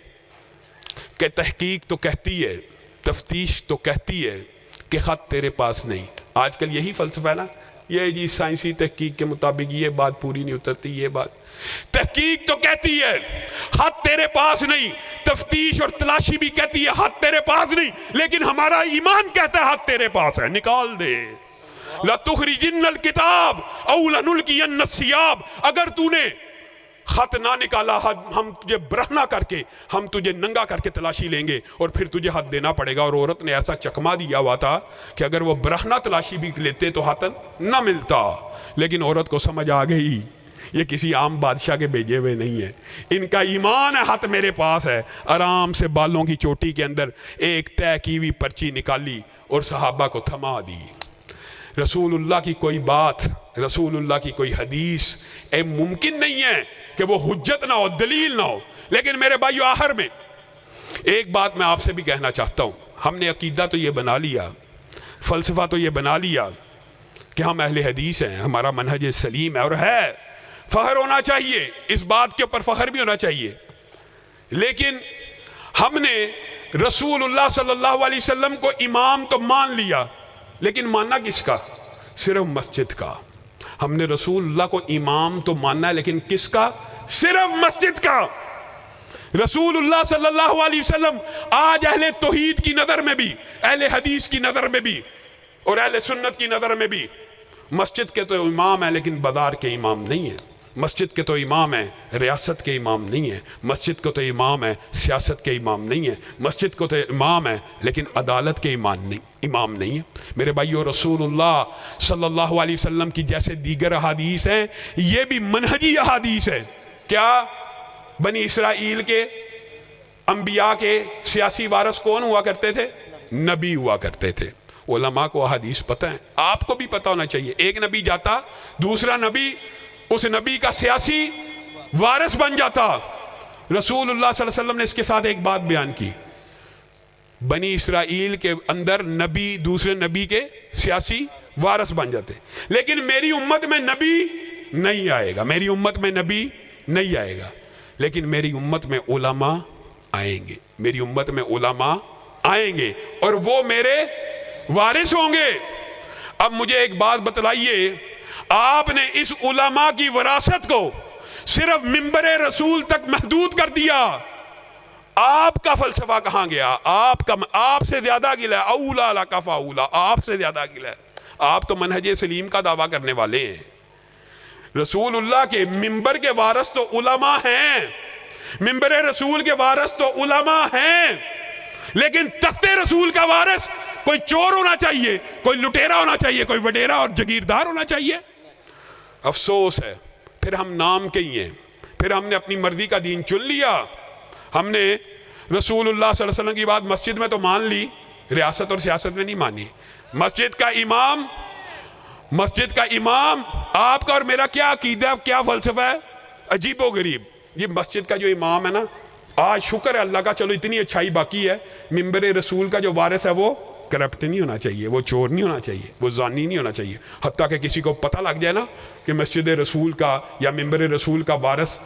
کہ تحقیق تو کہتی ہے، تفتیش تو کہتی ہے کہ خط تیرے پاس نہیں۔ آج کل یہی فلسفہ ہے نا، یہ جی سائنسی تحقیق کے مطابق یہ بات پوری نہیں اترتی، یہ بات تحقیق تو کہتی ہے خط تیرے پاس نہیں، تفتیش اور تلاشی بھی کہتی ہے خط تیرے پاس نہیں، لیکن ہمارا ایمان کہتا ہے خط تیرے پاس ہے، نکال دے۔ لَتُخْرِجِنَّ الْكِتَابَ أَوْ لَنُلْقِيَنَّ الثِّيَابَ، اگر تو نے خط نہ نکالا ہم تجھے برہنہ کر کے، ہم تجھے ننگا کر کے تلاشی لیں گے اور پھر تجھے خط دینا پڑے گا۔ اور عورت نے ایسا چکما دیا ہوا تھا کہ اگر وہ برہنہ تلاشی بھی لیتے تو خط نہ ملتا، لیکن عورت کو سمجھ آ گئی یہ کسی عام بادشاہ کے بھیجے ہوئے نہیں ہے، ان کا ایمان ہے، خط میرے پاس ہے۔ آرام سے بالوں کی چوٹی کے اندر ایک طے کی ہوئی پرچی نکالی اور صحابہ کو تھما دی۔ رسول اللہ کی کوئی بات، رسول اللہ کی کوئی حدیث ممکن نہیں ہے کہ وہ حجت نہ ہو، دلیل نہ ہو۔ لیکن میرے بھائیو، آخر میں ایک بات میں آپ سے بھی کہنا چاہتا ہوں، ہم نے عقیدہ تو یہ بنا لیا، فلسفہ تو یہ بنا لیا کہ ہم اہل حدیث ہیں، ہمارا منہج سلیم ہے، اور ہے فخر ہونا چاہیے، اس بات کے اوپر فخر بھی ہونا چاہیے۔ لیکن ہم نے رسول اللہ صلی اللہ علیہ وسلم کو امام تو مان لیا، لیکن ماننا کس کا؟ صرف مسجد کا. ہم نے رسول اللہ کو امام تو ماننا ہے لیکن کس کا؟ صرف مسجد کا. رسول اللہ صلی اللہ علیہ وسلم آج اہل توحید کی نظر میں بھی، اہل حدیث کی نظر میں بھی اور اہل سنت کی نظر میں بھی مسجد کے تو امام ہیں لیکن بازار کے امام نہیں ہیں. مسجد کے تو امام ہیں، ریاست کے امام نہیں ہیں. مسجد کو تو امام ہے، سیاست کے امام نہیں ہیں. مسجد کو تو امام ہے لیکن عدالت کے امام نہیں ہیں. میرے بھائیو، رسول اللہ صلی اللہ علیہ وسلم کی جیسے دیگر احادیث ہیں، یہ بھی منہجی احادیث ہیں. کیا؟ بنی اسرائیل کے انبیاء کے سیاسی وارث کون ہوا کرتے تھے؟ نبی ہوا کرتے تھے. علماء کو احادیث پتہ ہیں، آپ کو بھی پتہ ہونا چاہیے. ایک نبی جاتا، دوسرا نبی اس نبی کا سیاسی وارث بن جاتا. رسول اللہ صلی اللہ علیہ وسلم نے اس کے ساتھ ایک بات بیان کی، بنی اسرائیل کے اندر نبی دوسرے نبی کے سیاسی وارث بن جاتے، لیکن میری امت میں نبی نہیں آئے گا. میری امت میں نبی نہیں آئے گا لیکن میری امت میں علماء آئیں گے. میری امت میں علماء آئیں گے اور وہ میرے وارث ہوں گے. اب مجھے ایک بات بتلائیے، آپ نے اس علماء کی وراثت کو صرف منبر رسول تک محدود کر دیا. آپ کا فلسفہ کہاں گیا؟ آپ سے زیادہ گلا ہے. اولا لکا فاولا، آپ سے زیادہ گلا ہے. آپ تو منہج سلیم کا دعویٰ کرنے والے ہیں. رسول اللہ کے منبر کے وارث تو علماء ہیں، منبر رسول کے وارث تو علماء ہیں، لیکن تخت رسول کا وارث کوئی چور ہونا چاہیے، کوئی لٹیرا ہونا چاہیے، کوئی وڈیرا اور جگیردار ہونا چاہیے. افسوس ہے. پھر ہم نام کے ہی ہیں، پھر ہم نے اپنی مرضی کا دین چن لیا. ہم نے رسول اللہ صلی اللہ علیہ وسلم کی بات مسجد میں تو مان لی، ریاست اور سیاست میں نہیں مانی. مسجد کا امام آپ کا اور میرا کیا عقیدہ، کیا فلسفہ ہے؟ عجیب و غریب. یہ مسجد کا جو امام ہے نا، آج شکر ہے اللہ کا، چلو اتنی اچھائی باقی ہے، منبر رسول کا جو وارث ہے وہ کرپٹ نہیں ہونا چاہیے، وہ چور نہیں ہونا چاہیے، وہ زانی نہیں ہونا چاہیے. حتیٰ کہ کسی کو پتہ لگ جائے نا کہ مسجد رسول کا یا منبر رسول کا وارث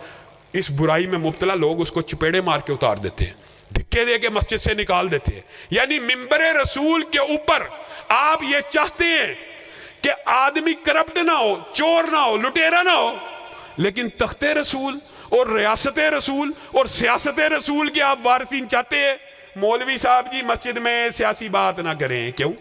اس برائی میں مبتلا، لوگ اس کو چپیڑے مار کے اتار دیتے ہیں، دھکے دے کے مسجد سے نکال دیتے ہیں. یعنی منبر رسول کے اوپر آپ یہ چاہتے ہیں کہ آدمی کرپٹ نہ ہو، چور نہ ہو، لٹیرا نہ ہو، لیکن تخت رسول اور ریاست رسول اور سیاست رسول کے آپ وارثین چاہتے ہیں. مولوی صاحب جی مسجد میں سیاسی بات نہ کریں. کیوں؟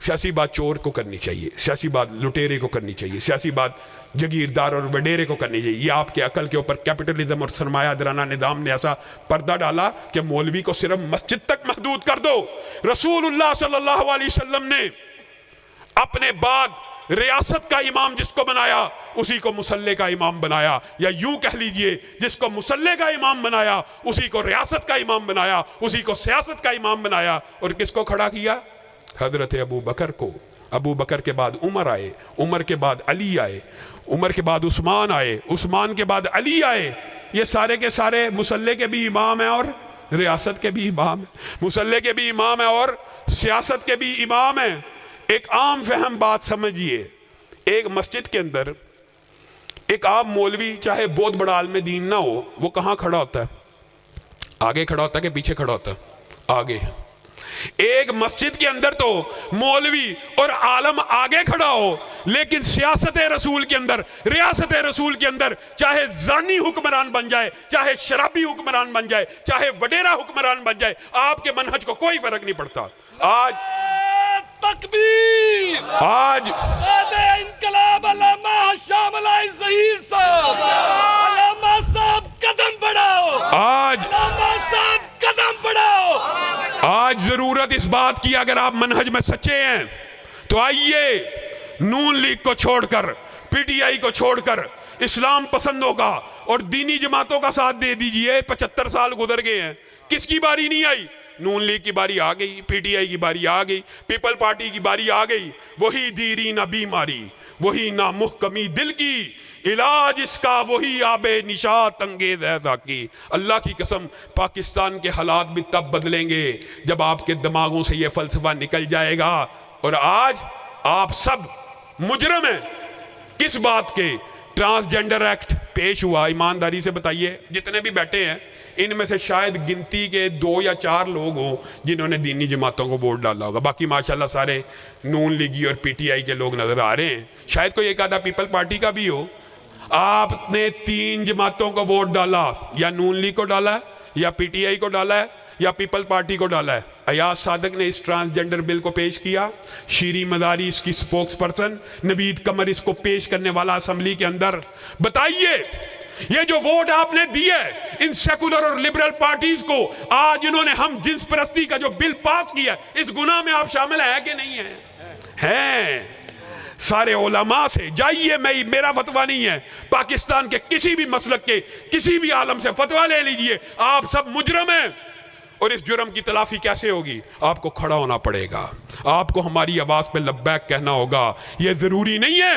سیاسی بات چور کو کرنی چاہیے، سیاسی بات لٹیرے کو کرنی چاہیے، سیاسی بات جگیردار اور وڈیرے کو کرنی چاہیے. یہ آپ کے عقل کے اوپر کیپٹلزم اور سرمایہ دارانہ نظام نے ایسا پردہ ڈالا کہ مولوی کو صرف مسجد تک محدود کر دو. رسول اللہ صلی اللہ علیہ وسلم نے اپنے بعد ریاست کا امام جس کو بنایا اسی کو مصلی کا امام بنایا، یا یوں کہہ لیجئے جس کو مصلی کا امام بنایا اسی کو ریاست کا امام بنایا، اسی کو سیاست کا امام بنایا. اور کس کو کھڑا کیا؟ حضرت ابو بکر کو. ابو بکر کے بعد عمر آئے، عمر کے بعد علی آئے، عمر کے بعد عثمان آئے، عثمان کے بعد علی آئے. یہ سارے کے سارے مصلی کے بھی امام ہیں اور ریاست کے بھی امام ہیں، مصلی کے بھی امام ہیں اور سیاست کے بھی امام ہیں. ایک عام فہم بات سمجھیے، ایک مسجد کے اندر ایک عام مولوی چاہے بہت بڑا عالم دین نہ ہو، وہ کہاں کھڑا ہوتا ہے؟ آگے کھڑا ہوتا ہے کہ پیچھے کھڑا ہوتا ہے؟ آگے. ایک مسجد کے اندر تو مولوی اور عالم آگے کھڑا ہو، لیکن سیاست رسول کے اندر، ریاست رسول کے اندر چاہے زانی حکمران بن جائے، چاہے شرابی حکمران بن جائے، چاہے وڈیرا حکمران بن جائے، آپ کے منہج کو کوئی فرق نہیں پڑتا. آج تکبیر، آج انقلاب علامہ شامل ظہیر صاحب، علامہ صاحب قدم بڑھاؤ، علامہ صاحب قدم بڑھاؤ. آج ضرورت اس بات کی، اگر آپ منہج میں سچے ہیں تو آئیے نون لیگ کو چھوڑ کر، پی ٹی آئی کو چھوڑ کر اسلام پسندوں کا اور دینی جماعتوں کا ساتھ دے دیجئے. 75 سال گزر گئے ہیں، کس کی باری نہیں آئی؟ نون لیگ کی باری آ گئی، پی ٹی آئی کی باری آ گئی، پیپل پارٹی کی باری آ گئی. وہی دیرینہ بیماری، وہی نامحکمی دل کی، علاج اس کا وہی آب نشاط انگیز ہے ذاکی. اللہ کی قسم پاکستان کے حالات بھی تب بدلیں گے جب آپ کے دماغوں سے یہ فلسفہ نکل جائے گا. اور آج آپ سب مجرم ہیں. کس بات کے؟ ٹرانسجنڈر ایکٹ پیش ہوا، ایمانداری سے بتائیے، جتنے بھی بیٹھے ہیں ان میں سے شاید گنتی کے 2 یا 4 لوگ ہوں جنہوں نے دینی جماعتوں کو ووٹ ڈالا ہوگا، باقی ماشاءاللہ سارے نون لیگی اور پی ٹی آئی کے لوگ نظر آ رہے ہیں، شاید کوئی ایک آدھا پیپل پارٹی کا بھی ہو۔ آپ نے 3 جماعتوں کو ووٹ ڈالا، یا نون لیگ کو ڈالا ہے، یا پی ٹی آئی کو ڈالا ہے، یا پیپل پارٹی کو ڈالا ہے۔ ایاز صادق نے اس ٹرانسجنڈر بل کو پیش کیا، شیریں مزاری اس کی سپوکس پرسن، نوید قمر اس کو پیش کرنے والا اسمبلی کے اندر۔ بتائیے یہ جو ووٹ آپ نے دیے ان سیکولر اور لبرل پارٹیز کو، آج انہوں نے ہم جنس پرستی کا جو بل پاس کیا، اس گناہ میں آپ شامل ہیں کہ نہیں ہیں؟ ہیں۔ سارے علماء سے جائیے، میرا فتویٰ نہیں ہے، پاکستان کے کسی بھی مسلک کے کسی بھی عالم سے فتویٰ لے لیجئے، آپ سب مجرم ہیں۔ اور اس جرم کی تلافی کیسے ہوگی؟ آپ کو کھڑا ہونا پڑے گا، آپ کو ہماری آواز پہ لبیک کہنا ہوگا۔ یہ ضروری نہیں ہے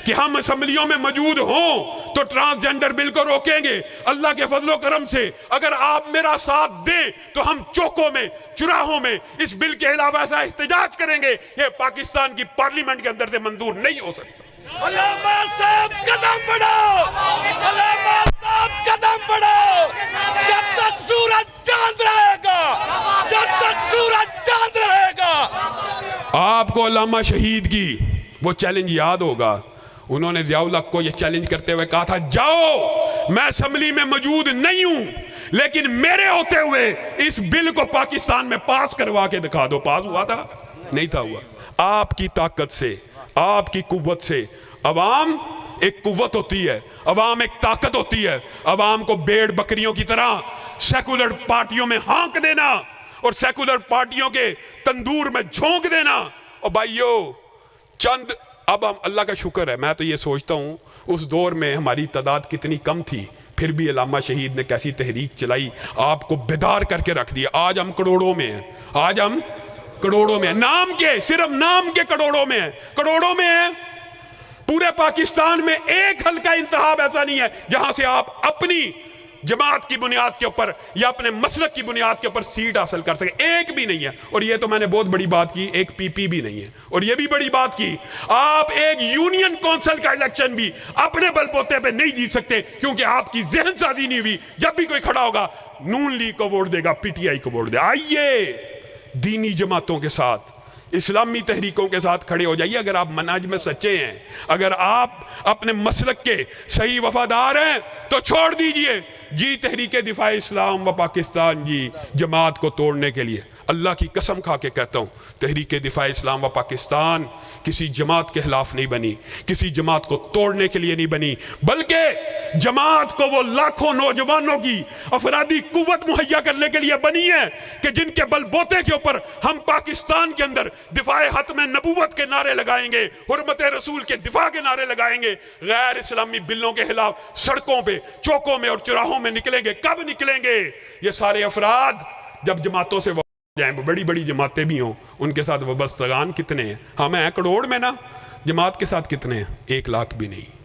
کہ ہم اسمبلیوں میں موجود ہوں تو ٹرانسجنڈر بل کو روکیں گے۔ اللہ کے فضل و کرم سے اگر آپ میرا ساتھ دیں تو ہم چوکوں میں، چراہوں میں اس بل کے علاوہ ایسا احتجاج کریں گے، یہ پاکستان کی پارلیمنٹ کے اندر سے منظور نہیں ہو سکتا۔ علماء صاحب قدم بڑھاؤ، علماء صاحب قدم بڑھاؤ، جب تک سورج چاند رہے گا، جب تک سورج چاند رہے گا۔ آپ کو علامہ شہید کی وہ چیلنج یاد ہوگا، انہوں نے ضیاء الحق کو یہ چیلنج کرتے ہوئے کہا تھا، جاؤ میں اسمبلی میں موجود نہیں ہوں لیکن میرے ہوتے ہوئے اس بل کو پاکستان میں پاس کروا کے دکھا دو۔ پاس ہوا تھا؟ نہیں تھا ہوا۔ آپ کی طاقت سے، آپ کی قوت سے، عوام ایک قوت ہوتی ہے، عوام ایک طاقت ہوتی ہے۔ عوام کو بھیڑ بکریوں کی طرح سیکولر پارٹیوں میں ہانک دینا اور سیکولر پارٹیوں کے تندور میں جھونک دینا۔ اور بھائیو چند، اب ہم اللہ کا شکر ہے، میں تو یہ سوچتا ہوں اس دور میں ہماری تعداد کتنی کم تھی، پھر بھی علامہ شہید نے کیسی تحریک چلائی، آپ کو بیدار کر کے رکھ دیا۔ آج ہم کروڑوں میں ہیں، آج ہم کروڑوں میں ہیں، نام کے، صرف نام کے کروڑوں میں ہیں، کروڑوں میں ہیں۔ پورے پاکستان میں ایک حلقہ انتخاب ایسا نہیں ہے جہاں سے آپ اپنی جماعت کی بنیاد کے اوپر یا اپنے مسلک کی بنیاد کے اوپر سیٹ حاصل کر سکے، ایک بھی نہیں ہے۔ اور یہ تو میں نے بہت بڑی بات کی، ایک پی پی بھی نہیں ہے، اور یہ بھی بڑی بات کی، آپ ایک یونین کونسل کا الیکشن بھی اپنے بل بوتے پہ نہیں جیت سکتے، کیونکہ آپ کی ذہن سازی نہیں ہوئی۔ جب بھی کوئی کھڑا ہوگا نون لیگ کو ووٹ دے گا، پی ٹی آئی کو ووٹ دے گا۔ آئیے دینی جماعتوں کے ساتھ، اسلامی تحریکوں کے ساتھ کھڑے ہو جائیے۔ اگر آپ منہج میں سچے ہیں، اگر آپ اپنے مسلک کے صحیح وفادار ہیں تو چھوڑ دیجئے جی تحریک دفاع اسلام و پاکستان جی جماعت کو توڑنے کے لیے۔ اللہ کی قسم کھا کے کہتا ہوں، تحریک دفاع اسلام و پاکستان کسی جماعت کے خلاف نہیں بنی، کسی جماعت کو توڑنے کے لیے نہیں بنی، بلکہ جماعت کو وہ لاکھوں نوجوانوں کی افرادی قوت مہیا کرنے کے لیے بنی ہے کہ جن کے بل بوتے کے اوپر ہم پاکستان کے اندر دفاع ختم نبوت کے نعرے لگائیں گے، حرمت رسول کے دفاع کے نعرے لگائیں گے، غیر اسلامی بلوں کے خلاف سڑکوں پہ، چوکوں میں اور چراہوں میں نکلیں گے۔ کب نکلیں گے؟ یہ سارے افراد جب جماعتوں سے جائیں، بڑی بڑی جماعتیں بھی ہوں، ان کے ساتھ وابستگان کتنے ہیں؟ ہم ہیں کروڑ میں نا، جماعت کے ساتھ کتنے ہیں؟ 1 لاکھ بھی نہیں۔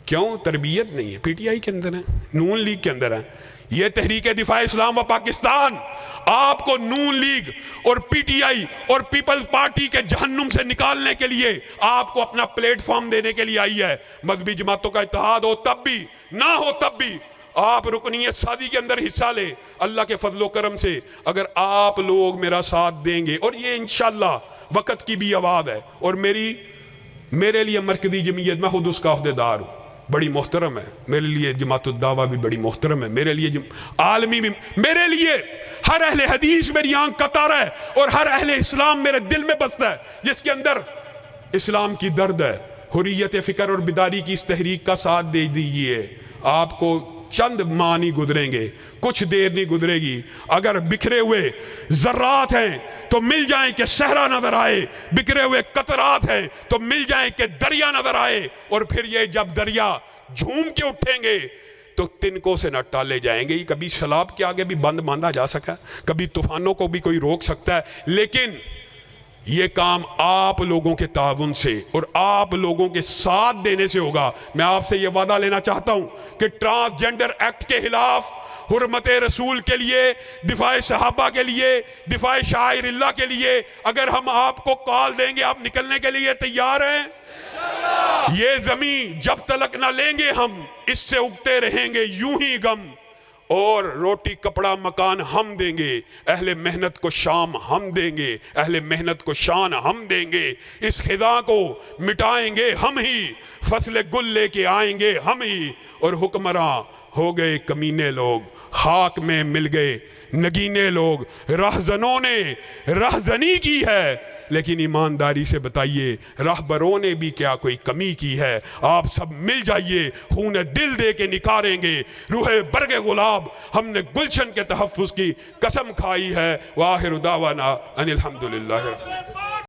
کیوں؟ تربیت نہیں ہے۔ پی ٹی آئی کے اندر ہیں، نون لیگ کے اندر ہیں۔ یہ تحریک دفاع اسلام و پاکستان آپ کو نون لیگ اور پی ٹی آئی اور پیپلز پارٹی کے جہنم سے نکالنے کے لیے، آپ کو اپنا پلیٹ فارم دینے کے لیے آئی ہے۔ مذہبی جماعتوں کا اتحاد ہو تب بھی، نہ ہو تب بھی، آپ رکنیت سازی کے اندر حصہ لے۔ اللہ کے فضل و کرم سے اگر آپ لوگ میرا ساتھ دیں گے، اور یہ انشاءاللہ وقت کی بھی آواز ہے، اور میرے لیے مرکزی جمعیت، میں خود اس کا عہدیدار ہوں، بڑی محترم ہے میرے لیے، جماعت الدعوہ بھی بڑی محترم ہے میرے لیے، عالمی بھی میرے لیے، ہر اہل حدیث میری آنکھ کا تارا ہے، اور ہر اہل اسلام میرے دل میں بستا ہے جس کے اندر اسلام کی درد ہے۔ حریت فکر اور بیداری کی اس تحریک کا ساتھ دے دیجئے۔ آپ کو چند ماہ نہیں گزریں گے، کچھ دیر نہیں گزرے گی، اگر بکھرے ہوئے ذرات ہیں تو مل جائیں کہ صحرا نظر آئے، بکھرے ہوئے قطرات ہیں تو مل جائیں کہ دریا نظر آئے، اور پھر یہ جب دریا جھوم کے اٹھیں گے تو تنکوں سے نہ ٹالے جائیں گے۔ کبھی سیلاب کے آگے بھی بند مانا جا سکا، کبھی طوفانوں کو بھی کوئی روک سکتا ہے، لیکن یہ کام آپ لوگوں کے تعاون سے اور آپ لوگوں کے ساتھ دینے سے ہوگا۔ میں آپ سے یہ وعدہ لینا چاہتا ہوں کہ ٹرانسجنڈر ایکٹ کے خلاف، حرمت رسول کے لیے، دفاع صحابہ کے لیے، دفاع شاعر اللہ کے لیے، اگر ہم آپ کو کال دیں گے، آپ نکلنے کے لیے تیار ہیں؟ یہ زمین جب تلک نہ لیں گے ہم، اس سے اگتے رہیں گے یوں ہی غم، اور روٹی کپڑا مکان ہم دیں گے، اہل محنت کو شام ہم دیں گے، اہل محنت کو شان ہم دیں گے، اس خدا کو مٹائیں گے ہم ہی، فصل گل لے کے آئیں گے ہم ہی، اور حکمراں ہو گئے کمینے لوگ، خاک میں مل گئے نگینے لوگ، رہزنوں نے رہزنی کی ہے، لیکن ایمانداری سے بتائیے راہبروں نے بھی کیا کوئی کمی کی ہے؟ آپ سب مل جائیے، خون دل دے کے نکاریں گے، روح برگ گلاب ہم نے گلشن کے تحفظ کی قسم کھائی ہے۔ وآخر دعوانا ان الحمدللہ۔